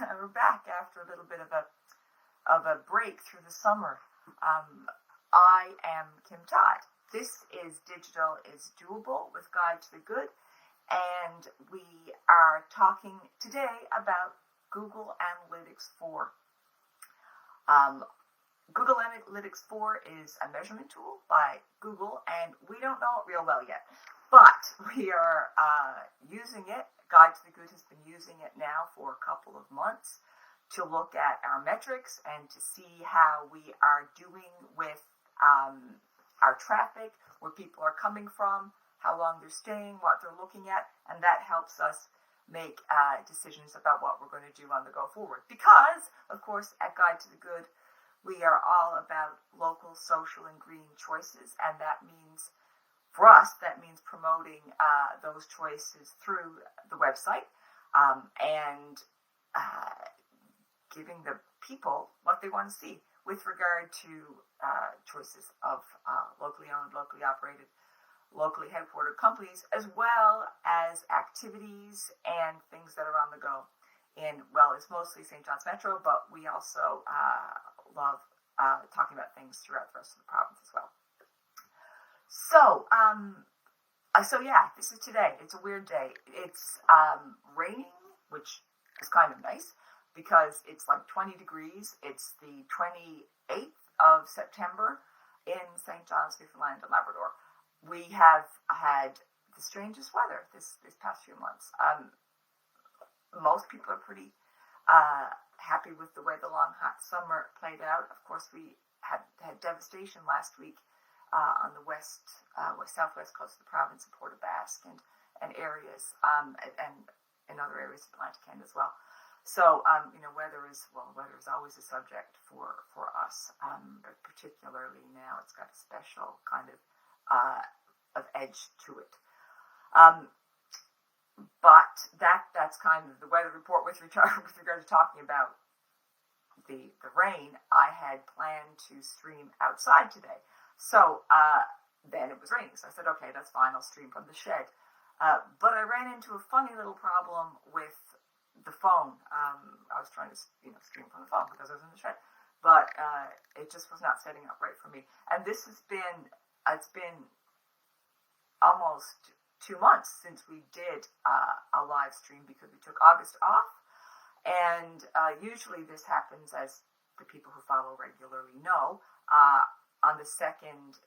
We're back after a little bit of a break through the summer. I am Kim Todd. This is Digital is Doable with Guide to the Good, and we are talking today about Google Analytics 4. Google Analytics 4 is a measurement tool by Google, and we don't know it real well yet, but we are using it. Guide to the Good has been using it now for a couple of months to look at our metrics and to see how we are doing with our traffic, where people are coming from, how long they're staying, what they're looking at, and that helps us make decisions about what we're going to do on the go forward. Because, of course, at Guide to the Good, we are all about local, social, and green choices, and that means, for us, that means promoting those choices through the website and giving the people what they want to see with regard to choices of locally owned, locally operated, locally headquartered companies, as well as activities and things that are on the go. And, well, it's mostly St. John's Metro, but we also love talking about things throughout the rest of the province as well. So yeah, this is today. It's a weird day. It's raining, which is kind of nice because it's like 20 degrees. It's the 28th of September in St. John's, Newfoundland and Labrador. We have had the strangest weather this past few months. Most people are pretty happy with the way the long, hot summer played out. Of course, we had devastation last week on the southwest coast of the province of Port aux Basques and areas, and in other areas of Atlantic Canada as well. So, weather is always a subject for us, but particularly now it's got a special kind of edge to it. But that's kind of the weather report with regard to talking about the rain. I had planned to stream outside today. So then it was raining. So I said, okay, that's fine. I'll stream from the shed. But I ran into a funny little problem with the phone. I was trying to stream from the phone because I was in the shed. But it just was not setting up right for me. And it's been almost 2 months since we did a live stream because we took August off. And usually this happens, as the people who follow regularly know, on the second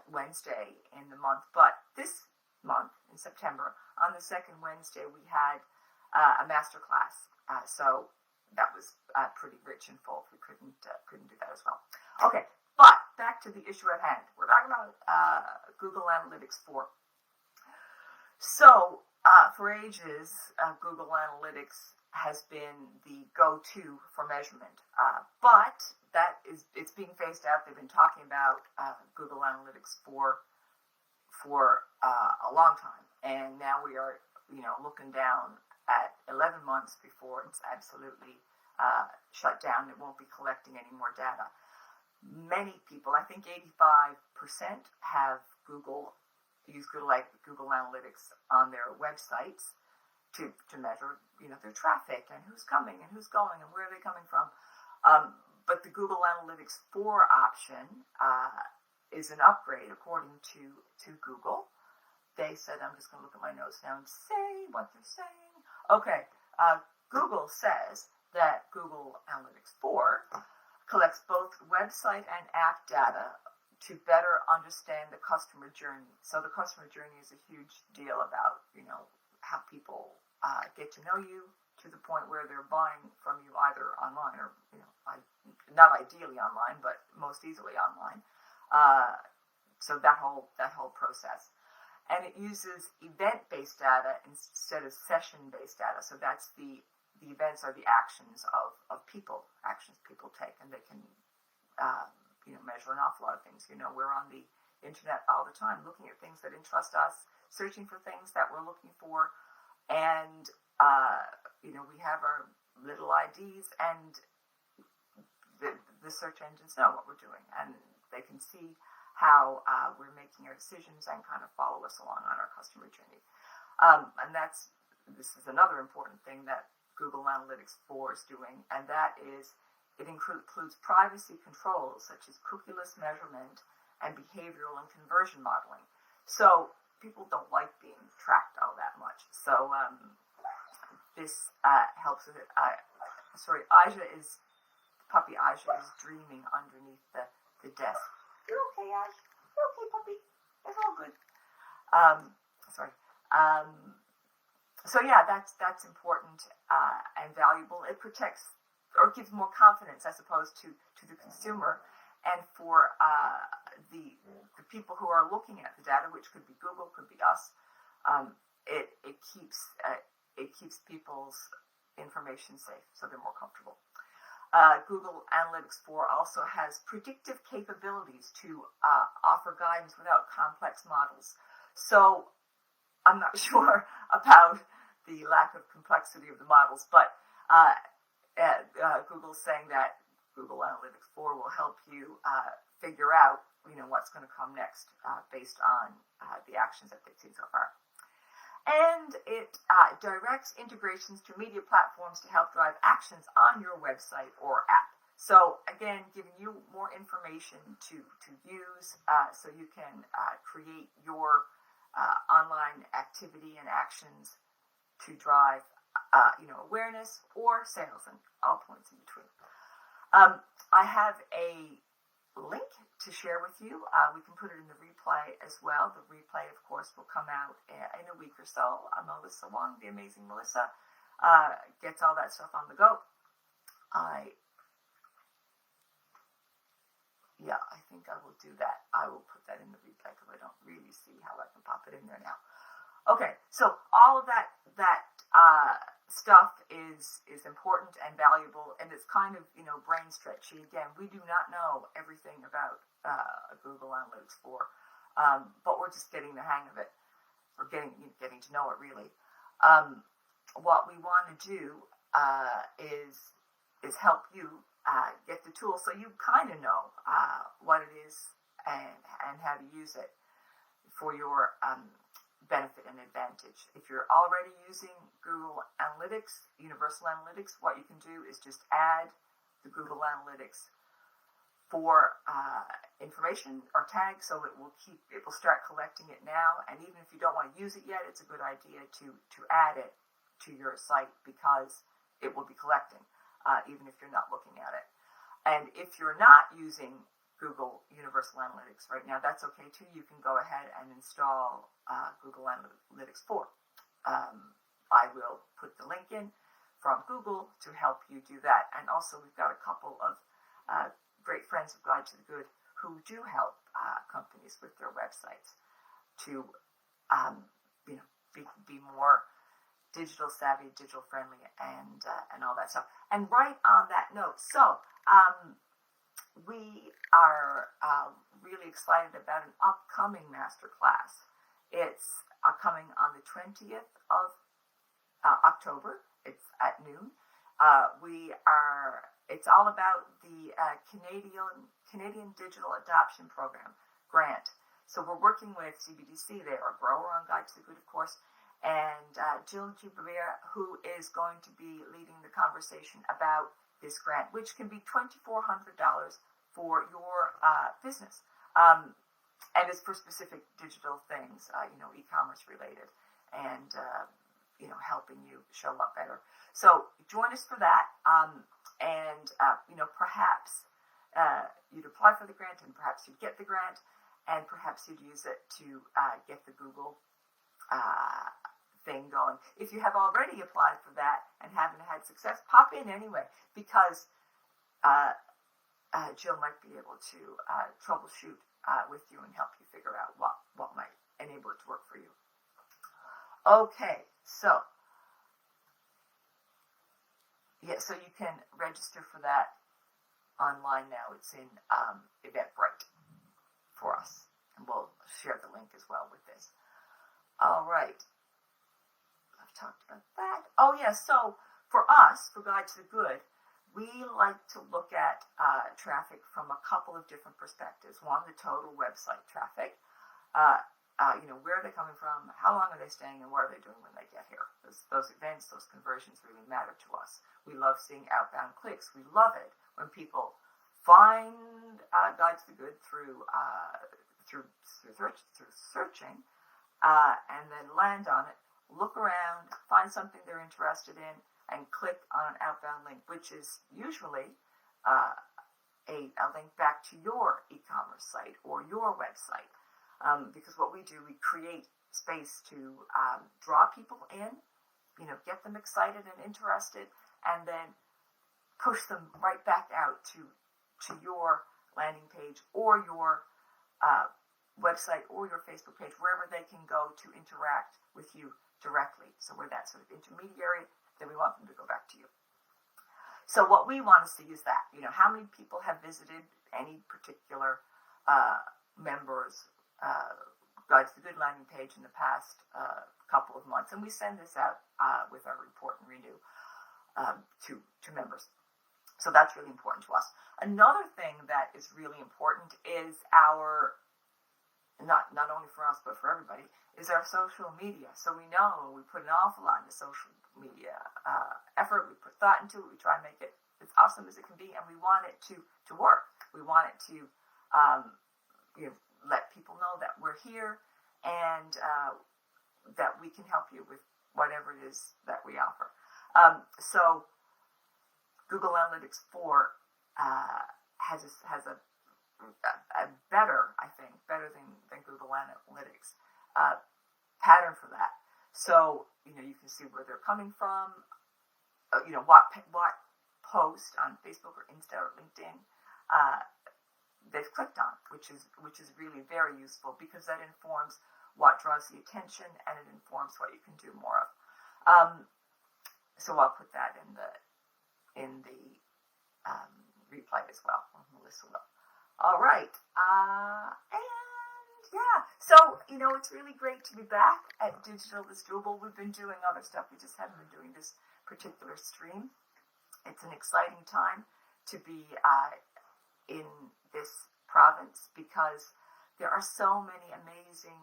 Wednesday in the month. But this month, in September, on the second Wednesday, we had a MasterClass. So that was pretty rich and full. We couldn't do that as well. Okay, but back to the issue at hand. We're talking about Google Analytics 4. So, for ages, Google Analytics has been the go-to for measurement, but it's being phased out. They've been talking about Google Analytics for a long time, and now we are, looking down at 11 months before it's absolutely shut down. It won't be collecting any more data. Many people, I think 85%, have use Google Analytics on their websites to measure, their traffic and who's coming and who's going and where are they coming from. But the Google Analytics 4 option is an upgrade according to Google. They said, I'm just going to look at my notes now and say what they're saying. Okay, Google says that Google Analytics 4 collects both website and app data to better understand the customer journey. So the customer journey is a huge deal about, how people get to know you to the point where they're buying from you either online or, not ideally online, but most easily online. So that whole process. And it uses event-based data instead of session-based data. So that's the events are the actions of people, actions people take, and they can, measure an awful lot of things. We're on the internet all the time looking at things that interest us, searching for things that we're looking for, and, we have our little IDs, and the search engines know what we're doing, and they can see how we're making our decisions and kind of follow us along on our customer journey. And this is another important thing that Google Analytics 4 is doing, and that is it includes privacy controls such as cookieless measurement and behavioral and conversion modeling. So people don't like being tracked all that much. So this helps with it. Puppy Aja is dreaming underneath the desk. You're okay, Aja. You're okay, puppy. It's all good. So yeah, that's important and valuable. It protects or gives more confidence, as opposed to the consumer, and for the people who are looking at the data, which could be Google, could be us. It keeps people's information safe, so they're more comfortable. Google Analytics 4 also has predictive capabilities to offer guidance without complex models. So I'm not sure about the lack of complexity of the models, but Google's saying that Google Analytics 4 will help you figure out, what's going to come next based on the actions that they've seen so far. And it directs integrations to media platforms to help drive actions on your website or app. So again, giving you more information to use so you can create your online activity and actions to drive awareness or sales and all points in between. I have a link to share with you. We can put it in the replay as well. The replay, of course, will come out in a week or so. Melissa Wong, the amazing Melissa, gets all that stuff on the go. I think I will do that. I will put that in the replay because I don't really see how I can pop it in there now. Okay, so all of that stuff is important and valuable, and it's kind of brain stretchy. Again, we do not know everything about Google Analytics 4, but we're just getting the hang of it. We're getting to know it really. What we want to do is help you get the tool so you kind of know what it is and how to use it for your benefit and advantage. If you're already using Google Analytics, Universal Analytics, what you can do is just add the Google Analytics for information or tag, so it will start collecting it now. And even if you don't want to use it yet, it's a good idea to add it to your site, because it will be collecting even if you're not looking at it. And if you're not using Google Universal Analytics right now, that's okay too. You can go ahead and install Google Analytics 4. I will put the link in from Google to help you do that. And also, we've got a couple of great friends of Guide to the Good who do help companies with their websites to be more digital savvy, digital friendly, and all that stuff. And right on that note, so we are really excited about an upcoming MasterClass. It's coming on the 20th of October. It's at noon. It's all about the Canadian Digital Adoption Program grant. So we're working with CBDC. They're a grower on Guide to the Good, of course, and Jill Jubavir, who is going to be leading the conversation about this grant, which can be $2,400 for your business. And it's for specific digital things, e-commerce related, and, helping you show up better. So join us for that. Perhaps you'd apply for the grant, and perhaps you'd get the grant, and perhaps you'd use it to get the Google thing going. If you have already applied for that and haven't had success, pop in anyway, because Jill might be able to troubleshoot with you and help you figure out what might enable it to work for you. Okay, so so you can register for that online now. It's in Eventbrite for us, and we'll share the link as well with this. All right, I've talked about that. Oh yes, so for us, for Guide to the Good, we like to look at traffic from a couple of different perspectives. One, the total website traffic. where are they coming from, how long are they staying, and what are they doing when they get here. Those events, those conversions really matter to us. We love seeing outbound clicks. We love it when people find Guide to the Good through searching, and then land on it, look around, find something they're interested in, and click on an outbound link, which is usually a link back to your e-commerce site or your website. Because what we do, we create space to draw people in, get them excited and interested, and then push them right back out to your landing page or your website or your Facebook page, wherever they can go to interact with you directly. So we're that sort of intermediary, then we want them to go back to you. So what we want to see is that, how many people have visited any particular member's Guide to the Good landing page in the past couple of months. And we send this out with our report and renew to members. So that's really important to us. Another thing that is really important is our, not only for us but for everybody, is our social media. So we know we put an awful lot into social media effort. We put thought into it. We try and make it as awesome as it can be, and we want it to work. We want it to let people know that we're here and that we can help you with whatever it is that we offer. So Google Analytics 4 has a better, I think, better than Google Analytics pattern for that. So you can see where they're coming from, what post on Facebook or Insta or LinkedIn they've clicked on, which is really very useful because that informs what draws the attention and it informs what you can do more of. So I'll put that in the replay as well. Melissa will. All right, and yeah, so it's really great to be back at Digital is Doable. We've been doing other stuff. We just haven't been doing this particular stream. It's an exciting time to be in this province because there are so many amazing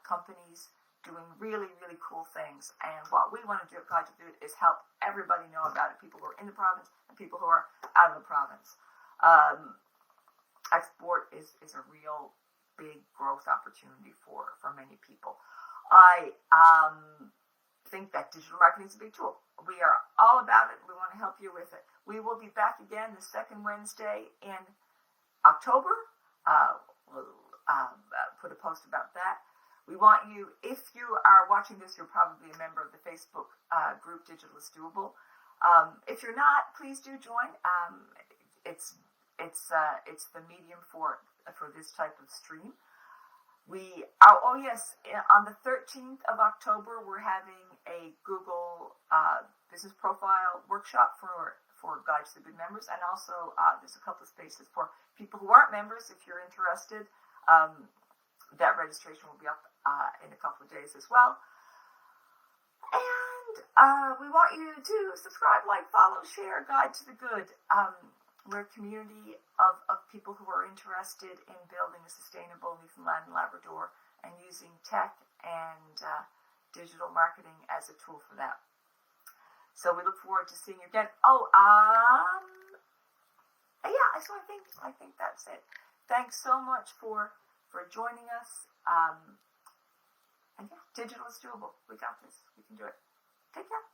companies doing really, really cool things. And what we want to do at Guide to the Good is help everybody know about it, people who are in the province and people who are out of the province. Export is a real big growth opportunity for many people. I think that digital marketing is a big tool. We are all about it. We want to help you with it. We will be back again the second Wednesday in October. We'll put a post about that. We want you, if you are watching this, you're probably a member of the Facebook group Digital is Doable. If you're not, please do join. It's the medium for this type of stream. On the 13th of October, we're having a Google business profile workshop for Guide to the Good members, and also there's a couple of spaces for people who aren't members. If you're interested, that registration will be up in a couple of days as well. And we want you to subscribe, like, follow, share Guide to the Good. We're a community of people who are interested in building a sustainable Newfoundland and Labrador and using tech and digital marketing as a tool for that. So we look forward to seeing you again. So I think that's it. Thanks so much for joining us. And yeah, digital is doable. We got this. We can do it. Take care.